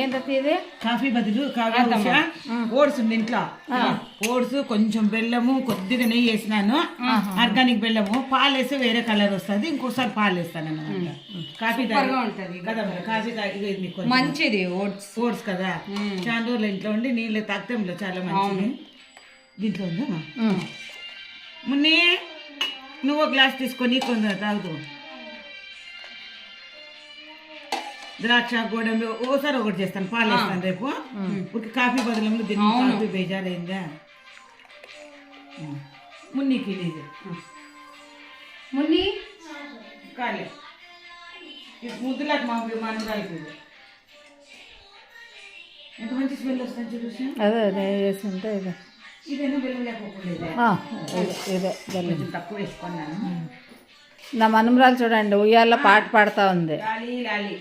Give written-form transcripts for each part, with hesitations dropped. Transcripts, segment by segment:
ఏంటది ఇది? కాఫీ బదులు ఓట్స్ ఉంది ఇంట్లో. ఓట్స్ కొంచెం బెల్లము కొద్దిగా నెయ్యి వేసినాను, ఆర్గానిక్ బెల్లము. పాలు వేస్తే వేరే కలర్ వస్తుంది, ఇంకోసారి పాలు వేస్తాను అన్నమాట. కాఫీ ఉంటుంది కదా, కాఫీ మంచిది ఓట్స్ కదా. చాలా రోజులు ఇంట్లో ఉండి నీళ్ళు తాగితే చాలా మంచిది. దీంట్లో ఉందా మున్ని, నువ్వు గ్లాస్ తీసుకొని కొంచెం తాగుతూ. ద్రాక్ష గోడంబి ఓసారి ఒకటి చేస్తాను, పాలు వేస్తాను రేపు. ఇప్పుడు కాఫీ బదులు దీన్ని కాఫీ బేజారైందా మున్నికి? ఇది మున్ని కాలే ముద్దులకు మామూలు మనకి ఎంత మంచి స్మెల్ వస్తుంది చూసి. అదే వేసుకుంటే ఇదేనా బెల్లం లేకపోలేదు, కొంచెం తక్కువ వేసుకున్నాను. నా మనమరాలు చూడండి ఉయ్యాల పాట పాడుతూ ఉంది. లాలి లాలి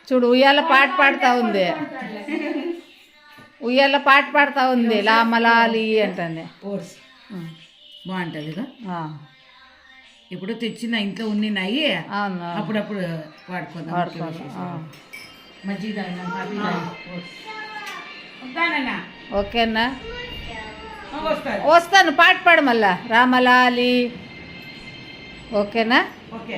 చూడు ఉయ్యాల పాట పాడుతూ ఉంది, ఉయ్యాల పాట పాడుతూ ఉంది. లామలాలి అంటే బాగుంటుంది. ఇప్పుడు తెచ్చిన ఇంట్లో ఉన్నాయి, అప్పుడప్పుడు వాడుకుందాం. మజ్జిగ ఓకేనా? వస్తాను, పాట పాడు మళ్ళా. రామలాలి. ఓకేనా? ఓకే.